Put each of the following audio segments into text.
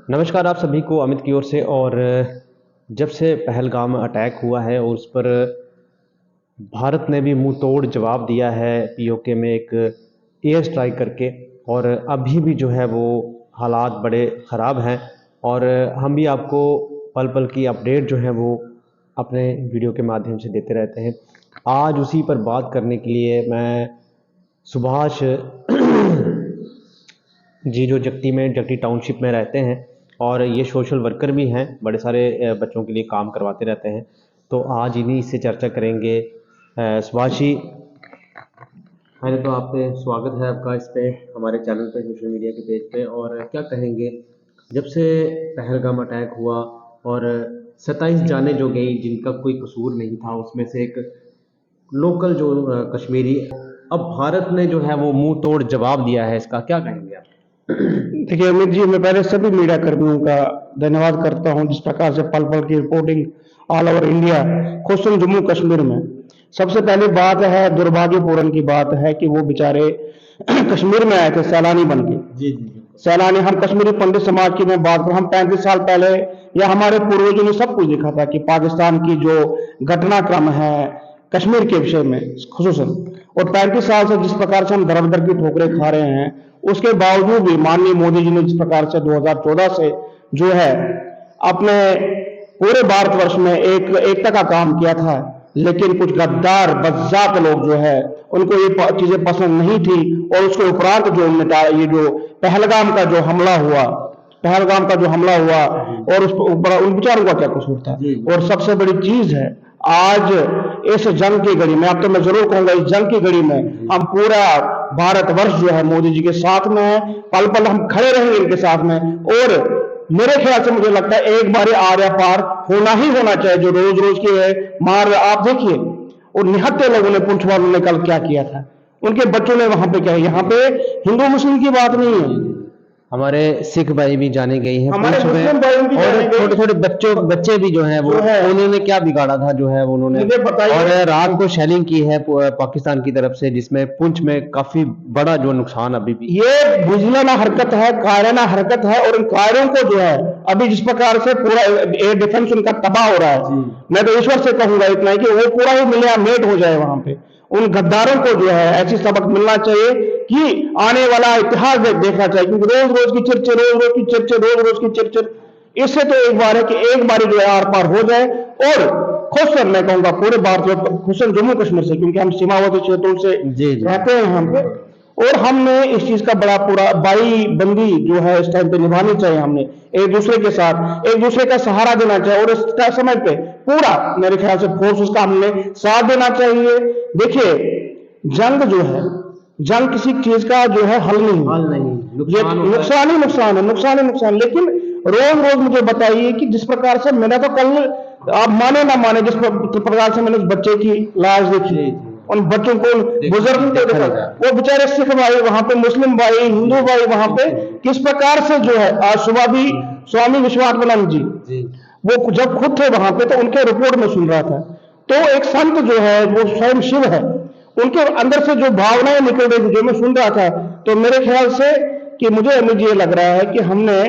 नमस्कार आप सभी को अमित की ओर से। और जब से पहलगाम में अटैक हुआ है और उस पर भारत ने भी मुंह तोड़ जवाब दिया है पीओके में एक एयर स्ट्राइक करके। और अभी भी जो है वो हालात बड़े ख़राब हैं। और हम भी आपको पल पल की अपडेट जो है वो अपने वीडियो के माध्यम से देते रहते हैं। आज उसी पर बात करने के लिए मैं सुभाष जी जो जगती टाउनशिप में रहते हैं और ये सोशल वर्कर भी हैं, बड़े सारे बच्चों के लिए काम करवाते रहते हैं। तो आज इन्हीं से चर्चा करेंगे। सुभाष जी, पहले तो आप पे स्वागत है आपका इस पे हमारे चैनल पे, सोशल मीडिया के पेज पे। और क्या कहेंगे, जब से पहलगाम अटैक हुआ और 27 जाने जो गई जिनका कोई कसूर नहीं था, उसमें से एक लोकल जो कश्मीरी, अब भारत ने जो है वो मुंह तोड़ जवाब दिया है, इसका क्या कहेंगे आप? देखिए अमित जी, मैं पहले सभी मीडिया कर्मियों का धन्यवाद करता हूं जिस प्रकार से पल पल की रिपोर्टिंग ऑल ओवर इंडिया, खुसूसन जम्मू कश्मीर में। सबसे पहली बात है, दुर्भाग्यपूर्ण की बात है कि वो बेचारे कश्मीर में आए थे सैलानी बन के। जी जी जी। सैलानी, हम कश्मीरी पंडित समाज की मैं बात करूं, हम 35 साल पहले या हमारे पूर्वजों ने सब कुछ देखा था कि पाकिस्तान की जो घटनाक्रम है कश्मीर के विषय में खुसूसन, और 35 साल से जिस प्रकार से हम दर दर की ठोकरें खा रहे हैं, उसके बावजूद भी माननीय मोदी जी ने जिस प्रकार से 2014 से जो है अपने पूरे भारतवर्ष में एक एकता का काम किया था। लेकिन कुछ गद्दार बज्जात लोग जो है उनको ये चीजें पसंद नहीं थी, और उसके उपरांत जो ये जो पहलगाम का जो हमला हुआ और उस पर उन बेचारों का क्या कसूर था। और सबसे बड़ी चीज है, आज इस जंग की घड़ी में, अब तो मैं जरूर कहूंगा इस जंग की घड़ी में हम पूरा भारतवर्ष जो है मोदी जी के साथ में है, पल पल हम खड़े रहेंगे इनके साथ में। और मेरे ख्याल से मुझे लगता है एक बार आर्या पार होना ही होना चाहिए। जो रोज रोज की मार आप देखिए, और निहत्थे लोगों ने, पुंछ वालों ने कल क्या किया था, उनके बच्चों ने वहां पे क्या है। यहाँ पे हिंदू मुस्लिम की बात नहीं है, हमारे सिख भाई भी जाने गए हैं हमारे पुंछ में, मुस्लिम भाई भी और जाने गए। छोटे छोटे बच्चे भी जो है वो, उन्होंने क्या बिगाड़ा था जो है वो उन्होंने, मुझे बताइए। और रात को शेलिंग की है पाकिस्तान की तरफ से, जिसमें पुंछ में काफी बड़ा जो नुकसान अभी भी। ये बुझलाना हरकत है, कायराना हरकत है, और इन कायरों को जो है अभी जिस प्रकार से पूरा एयर डिफेंस उनका तबाह हो रहा है, मैं तो ईश्वर से कहूंगा इतना ही कि वो पूरा ही मिलिया मेट हो जाए वहां पे। उन गद्दारों को जो है ऐसी सबक मिलना चाहिए कि आने वाला इतिहास देखना चाहिए, क्योंकि रोज रोज की चिरचिर, रोज रोज की चिरचिर, इससे तो एक बार है कि एक बारी जो है आर पार हो जाए। और खुद मैं कहूंगा पूरे भारत, खुसूसन जम्मू कश्मीर से, क्योंकि हम सीमावर्ती क्षेत्रों से रहते हैं यहाँ पे, और हमने इस चीज का बड़ा पूरा बाई बंदी जो है इस टाइम पे निभानी चाहिए। हमने एक दूसरे के साथ एक दूसरे का सहारा देना चाहिए, और इस समय पे पूरा मेरे ख्याल से फोर्स का हमने साथ देना चाहिए। देखिए जंग जो है, जंग किसी चीज का जो है हल नहीं, ये नुकसान ही नुकसान है, नुकसान ही नुकसान। लेकिन रोज रोज मुझे बताइए कि जिस प्रकार से मैंने तो कल, आप माने ना माने, जिस प्रकार से मैंने उस बच्चे की लाश देखी, उन बच्चों को, बुजुर्गों को देखा, वो बेचारे सिख भाई वहां पे, मुस्लिम भाई, हिंदू भाई वहां पे किस प्रकार से जो है, आज सुबह भी स्वामी विश्वात्मानंद जी वो जब खुद थे वहां पे तो उनके रिपोर्ट में सुन रहा था। तो एक संत जो है वो स्वयं शिव है, उनके अंदर से जो भावनाएं निकल रही थी जो मैं सुन रहा था, तो मेरे ख्याल से कि मुझे ये लग रहा है कि हमने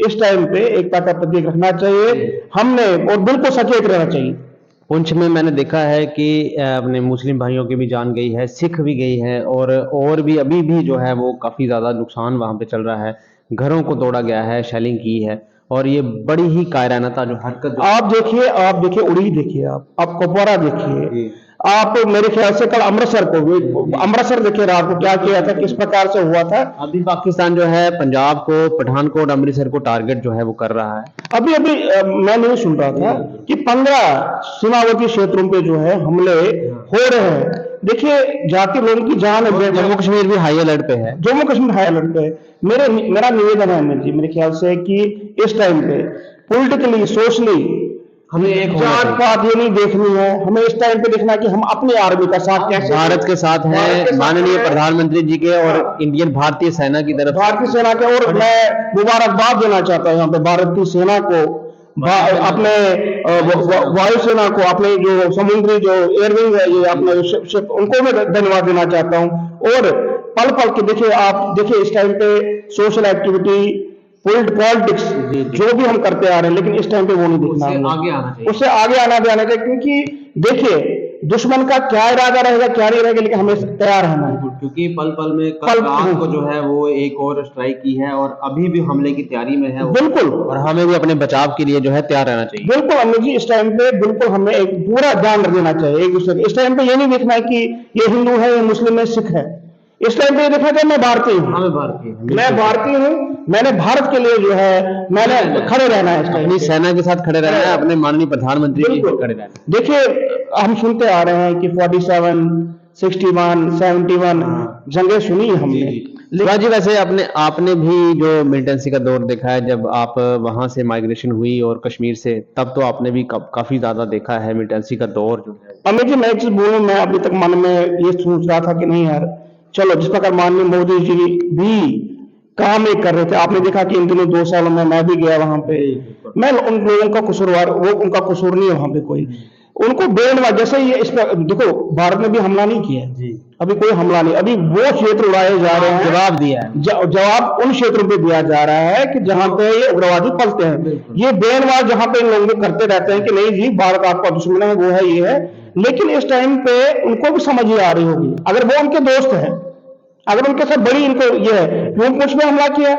इस टाइम पे एकता का प्रतीक रखना चाहिए हमने, और बिल्कुल सचेत रहना चाहिए। पुंछ में मैंने देखा है कि अपने मुस्लिम भाइयों की भी जान गई है, सिख भी गई है, और भी अभी भी जो है वो काफ़ी ज़्यादा नुकसान वहाँ पे चल रहा है। घरों को तोड़ा गया है, शेलिंग की है, और ये बड़ी ही कायरानता जो हरकत आप देखिए उड़ी देखिए, आप कुपवारा देखिए, आप मेरे ख्याल से कल अमृतसर देखिए रात को क्या किया था, किस प्रकार से हुआ था। अभी पाकिस्तान जो है पंजाब को, पठानकोट, अमृतसर को टारगेट जो है वो कर रहा है। अभी अभी मैं नहीं सुन रहा था कि 15 सीमावर्ती क्षेत्रों पे जो है हमले हो रहे हैं। देखिए जाके लोगों की जान है। जम्मू कश्मीर भी हाई अलर्ट पे है। जम्मू कश्मीर हाई अलर्ट पे है। मेरा निवेदन है अमित जी, मेरे ख्याल से कि इस टाइम पे पॉलिटिकली, सोशली हमें एक जात पात ये नहीं देखनी है, हमें इस टाइम पे देखना है कि हम अपनी आर्मी का साथ कैसे, भारत के साथ है, माननीय प्रधानमंत्री जी के और इंडियन भारतीय सेना की तरफ, भारतीय सेना के। और मैं मुबारकबाद देना चाहता हूं यहाँ पे भारत की सेना को, अपने वायुसेना को, अपने जो समुद्री जो एयरविंग है, ये अपने शिप, उनको मैं धन्यवाद देना चाहता हूं। और पल पल के देखिए, आप देखिए इस टाइम पे सोशल एक्टिविटी पॉलिटिक्स जो भी हम करते आ रहे हैं, लेकिन इस टाइम पे वो नहीं दिखना, उससे आगे आना चाहिए, उससे आगे आना भी आना चाहिए। क्योंकि देखिए दुश्मन का क्या इरादा रहेगा क्या नहीं रहेगा, लेकिन हमें तैयार रहना है। क्योंकि पल पल में कल रात को जो है वो एक और स्ट्राइक की है और अभी भी हमले की तैयारी में है वो। बिल्कुल, और हमें भी अपने बचाव के लिए जो है तैयार रहना चाहिए। बिल्कुल अमित जी, इस टाइम पे बिल्कुल हमें एक पूरा ध्यान देना चाहिए एक दूसरे। इस टाइम पे ये नहीं देखना है कि ये हिंदू है, ये मुस्लिम है, सिख है। इस टाइम पे ये देखना चाहिए मैं भारतीय हूँ, हमें भारतीय हैं, मैं भारतीय हूँ, मैंने भारत के लिए जो है मैंने खड़े रहना है। इस टाइम अपनी पे सेना के साथ खड़े रहना है, अपने माननीय प्रधानमंत्री के साथ खड़े रहना है। देखिए हम सुनते आ रहे हैं कि 47, 61, 71 जंगें सुनी है हमने। शिवाजी, वैसे आपने भी जो मिलिटेंसी का दौर देखा है, जब आप वहां से माइग्रेशन हुई और कश्मीर से, तब तो आपने भी काफी ज्यादा देखा है मिलिटेंसी का दौर जो है। अमित जी मैं एक चीज बोलूं, मैं अभी तक मन में ये सोच रहा था कि नहीं यार चलो, जिस प्रकार माननीय मोदी जी भी काम एक कर रहे थे, आपने देखा कि इन दिनों 2 सालों में मैं भी गया वहां पे, मैं उन लोगों का कसूरवार, वो उनका कसूर नहीं है वहां पे कोई, उनको बेनवा जैसे ये इस पर देखो भारत ने भी हमला नहीं किया है, अभी कोई हमला नहीं, अभी वो क्षेत्र उड़ाए जा रहे हैं, जवाब दिया है, जवाब उन क्षेत्रों पे दिया जा रहा है कि जहां पे ये उग्रवादी पलते हैं। ये बेनवार जहां पे इन लोगों को करते रहते हैं कि नहीं जी भारत आपका दुश्मन है, वो है, ये है, लेकिन इस टाइम पे उनको भी समझ ही आ रही होगी, अगर वो उनके दोस्त है, अगर उनके साथ बड़ी इनको ये है, क्यों कुछ पे हमला किया,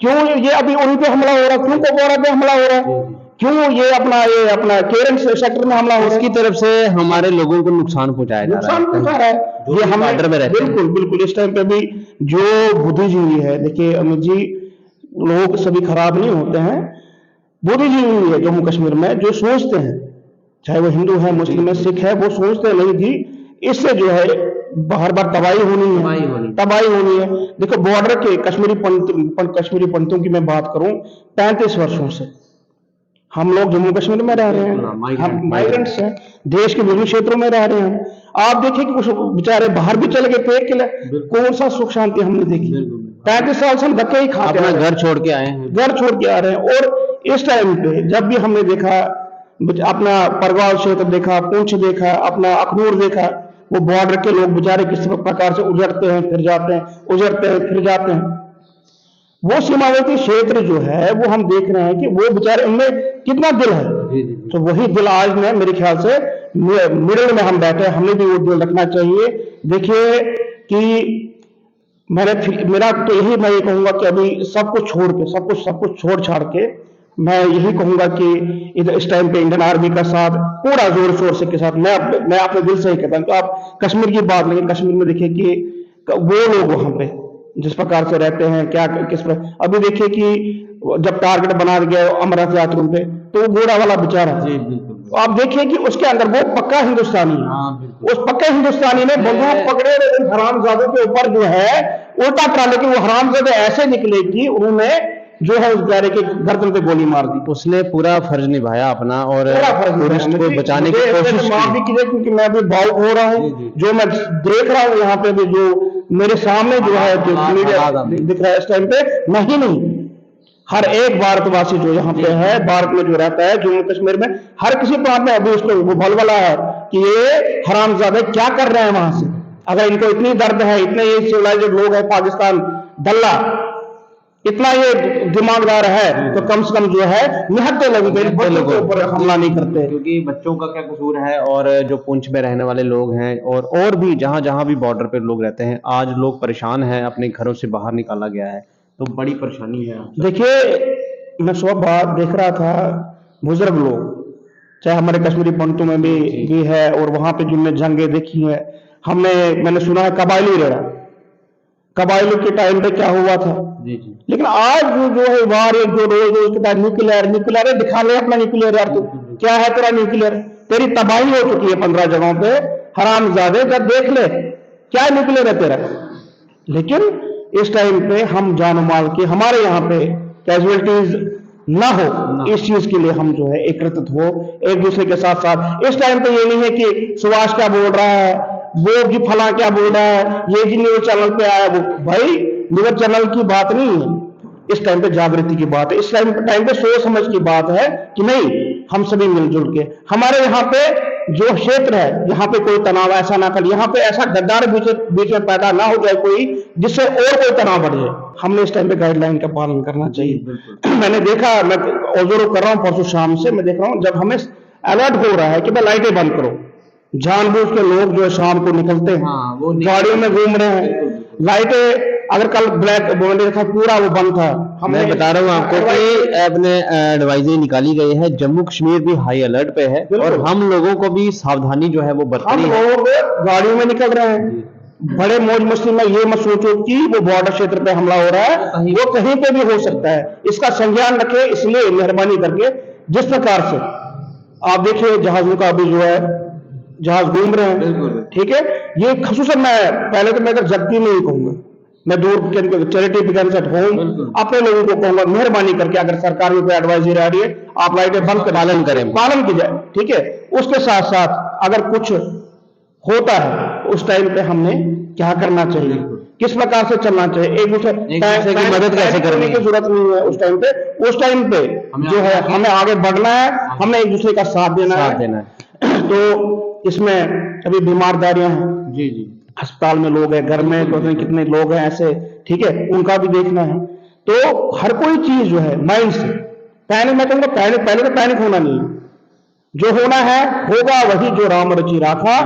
क्यों ये अभी उन पे हमला हो रहा है, क्यों कुपवाड़ा पे हमला हो रहा है, क्यों ये अपना केरन सेक्टर में हमला हो रहा है, उसकी तरफ से हमारे लोगों को नुकसान पहुंचाया जा रहा है, नुकसान पहुंचा रहा है, ये हम बॉर्डर में रहते हैं। बिल्कुल बिल्कुल इस टाइम पे भी जो बुद्धिजीवी है, देखिए अमित जी लोग सभी खराब नहीं होते हैं, बुद्धिजीवी है जम्मू कश्मीर में जो सोचते हैं, चाहे वो हिंदू है, मुस्लिम है, सिख है, वो सोचते हैं नहीं जी इससे जो है बार बार तबाही होनी है, तबाही होनी है। देखो बॉर्डर के कश्मीरी पंथों की मैं बात करूं, 35 वर्षों से हम लोग जम्मू कश्मीर में रह रहे हैं, हम माइग्रेंट्स हैं, देश के विभिन्न क्षेत्रों में रह रहे हैं। आप देखिए कि कुछ बेचारे बाहर भी चले गए पेट के लिए, कौन सा सुख शांति हमने देखी, 35 साल से हम धक्के ही खाते हैं, घर छोड़ के आए हैं, घर छोड़ के आ रहे हैं। और इस टाइम पे जब भी हमने देखा, अपना परगाव क्षेत्र देखा, पुंछ देखा, अपना अखनूर देखा, वो बॉर्डर के लोग बेचारे किस प्रकार से उजड़ते हैं फिर जाते हैं, उजड़ते हैं फिर जाते हैं। वो सीमावर्ती क्षेत्र जो है वो हम देख रहे हैं कि वो बेचारे उनमें कितना दिल है, तो वही दिल आज में मेरे ख्याल से मिडिल में हम बैठे हैं, हमें भी वो दिल रखना चाहिए। देखिए कि मेरा तो यही, मैं ये कहूंगा कि अभी सब कुछ छोड़ के, सब कुछ छोड़ छाड़ के मैं यही कहूंगा कि इस टाइम पे इंडियन आर्मी का साथ पूरा जोर शोर से के साथ, मैं अपने दिल से ही कहता हूं। तो आप कश्मीर की बात लेकिन कश्मीर में देखिए कि वो लोग वहां पे जिस प्रकार से रहते हैं, क्या किस पर, अभी देखिए कि जब टारगेट बना दिया अमरनाथ यात्रियों पे, तो वो घोड़ा वाला बेचारा, तो आप देखिए कि उसके अंदर वो पक्का हिंदुस्तानी है, उस पक्के हिंदुस्तानी ने बंदूक पकड़े हरामजादों के ऊपर जो है उल्टा करा, लेकिन वो हरामजादे ऐसे निकले कि उन्होंने जो है उस बेचारे के गर्दन पे गोली मार दी। उसने पूरा फर्ज निभाया अपना और टूरिस्ट को बचाने की कोशिश माफी कीजिए क्योंकि मैं अभी भावुक हो रहा हूँ, जो मैं देख रहा हूँ यहाँ पे भी, जो मेरे सामने जो है जो मीडिया दिख रहा है इस टाइम पे, नहीं हर एक भारतवासी जो यहाँ पे है, भारत में जो रहता है जम्मू कश्मीर में, हर किसी प्रांत में अभी उसको वो भलभला है कि ये हरामजादे क्या कर रहे हैं वहां से। अगर इनको इतनी दर्द है, इतने ये सिविलाइज्ड लोग हैं, पाकिस्तान दल्ला इतना ये दिमागदार है, तो कम से कम जो है निहत्ते लोगों के ऊपर हमला नहीं करते, क्योंकि बच्चों का क्या कसूर है, और जो पुंछ में रहने वाले लोग हैं और भी जहां जहां भी बॉर्डर पे लोग रहते हैं, आज लोग परेशान हैं, अपने घरों से बाहर निकाला गया है, तो बड़ी परेशानी है। देखिए मैं सुबह बात देख रहा था, बुजुर्ग लोग चाहे हमारे कश्मीरी पंडितों में भी है, और वहां पे जिनने जंगें देखी है, मैंने सुना है कबायलों के टाइम पे क्या हुआ था, लेकिन आज जो है वार जो रोज के न्यूक्लियर दिखा ले अपना न्यूक्लियर, यार तू क्या है तेरा न्यूक्लियर, तेरी तबाही हो चुकी है 15 जगहों पे, हरामजादे जब देख ले क्या न्यूक्लियर है तेरा। लेकिन इस टाइम पे हम जान माल के हमारे यहाँ पे कैजुअलिटीज ना हो, इस चीज के लिए हम जो है एकत्रित हो एक दूसरे के साथ साथ। इस टाइम पे ये नहीं है कि सुभाष क्या बोल रहा है, वो जी फला क्या बोल रहा है, ये जी न्यूज चैनल पे आया, वो भाई न्यूज चैनल की बात नहीं है, इस टाइम पे जागृति की बात है, इस टाइम पे सोच समझ की बात है कि नहीं हम सभी मिलजुल के, हमारे यहाँ पे जो क्षेत्र है यहाँ पे कोई तनाव ऐसा ना कर, यहाँ पे ऐसा गद्दार बीच बीच में पैदा ना हो जाए कोई, जिससे और कोई तनाव बढ़ जाए। हमने इस टाइम पे गाइडलाइन का पालन करना चाहिए। मैंने देखा, मैं ऑब्जर्व कर रहा हूँ परसों शाम से, मैं देख रहा हूँ जब हमें अलर्ट हो रहा है कि भाई लाइटें बंद करो, जानबूझ के लोग जो है शाम को निकलते हैं, वो गाड़ियों में घूम रहे हैं, लाइटें, अगर कल ब्लैक बोर्ड था पूरा वो बंद था। मैं बता रहा हूँ आपको कि अपने एडवाइजरी निकाली गई है, जम्मू कश्मीर भी हाई अलर्ट पे है और हम लोगों को भी सावधानी जो है वो हम बरतनी है। लोग गाड़ियों में निकल रहे हैं, बड़े मौज मस्ती में, ये मत सोचो कि वो बॉर्डर क्षेत्र पे हमला हो रहा है, वो कहीं पे भी हो सकता है, इसका संज्ञान रखे। इसलिए मेहरबानी करके जिस प्रकार से आप देखिए जहाजों का अभी जो है जहाज घूम रहे हैं, ठीक है, ये खसूसन मैं पहले तो मैं अगर जगती में ही कहूंगा, मैं दूर चैरिटी बिगन्स एट होम अपने लोगों को कहूंगा मेहरबानी करके अगर सरकार की कोई एडवाइजरी आ रही है आप लाइटें बंद कर पालन की जाए, ठीक है। उसके साथ साथ अगर कुछ होता है उस टाइम पे हमने क्या करना चाहिए, किस प्रकार से चलना चाहिए, एक दूसरे की मदद कैसे करने की जरूरत नहीं है। उस टाइम पे जो है हमें आगे बढ़ना है, हमें एक दूसरे का साथ देना है। तो इसमें अभी बीमारदारियां हैं, जी जी, अस्पताल में लोग हैं, घर में तो कितने लोग हैं ऐसे, ठीक है, उनका भी देखना है। तो हर कोई चीज जो है माइंड से पैनिक, मैं कहूँगा पैनिक, पहले तो पैनिक होना नहीं, जो होना है होगा वही जो राम रचि राखा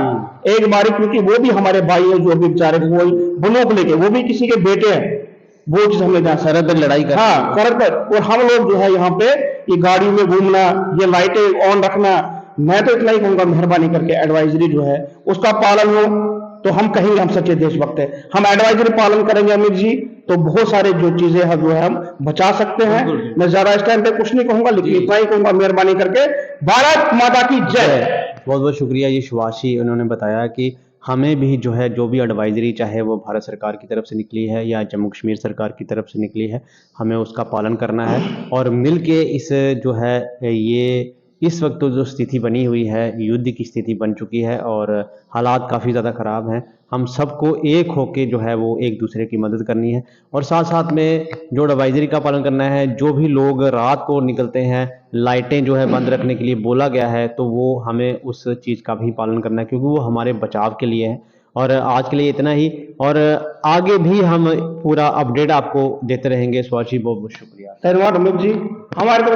एक बारी, क्योंकि वो भी हमारे भाई है जो भी बेचारे वो बनोक लेके, वो भी किसी के बेटे हैं, वो चीज हमने जहाँ सरहद पर लड़ाई कर, हाँ सरहद पर, और हम लोग जो है यहाँ पे ये गाड़ी में घूमना, ये लाइटें ऑन रखना, मैं तो इतना ही कहूंगा मेहरबानी करके एडवाइजरी जो है उसका पालन हो तो हम कहेंगे हम सच्चे देशभक्त हैं। हम एडवाइजरी पालन करेंगे अमित जी, तो बहुत सारे जो चीजें हैं जो है हम बचा सकते हैं। मैं ज्यादा इस टाइम पे कुछ नहीं कहूंगा, लेकिन इतना ही कहूंगा मेहरबानी करके भारत माता की जय। बहुत बहुत शुक्रिया ये सुभाषी, उन्होंने बताया कि हमें भी जो है जो भी एडवाइजरी चाहे वो भारत सरकार की तरफ से निकली है या जम्मू कश्मीर सरकार की तरफ से निकली है, हमें उसका पालन करना है और मिल के इस जो है ये इस वक्त तो जो स्थिति बनी हुई है युद्ध की स्थिति बन चुकी है और हालात काफ़ी ज़्यादा ख़राब हैं, हम सबको एक होके जो है वो एक दूसरे की मदद करनी है और साथ साथ में जो एडवाइजरी का पालन करना है। जो भी लोग रात को निकलते हैं, लाइटें जो है बंद रखने के लिए बोला गया है, तो वो हमें उस चीज़ का भी पालन करना है क्योंकि वो हमारे बचाव के लिए है। और आज के लिए इतना ही, और आगे भी हम पूरा अपडेट आपको देते रहेंगे। स्वाशी, बहुत बहुत शुक्रिया। धन्यवाद अमित जी, हमारे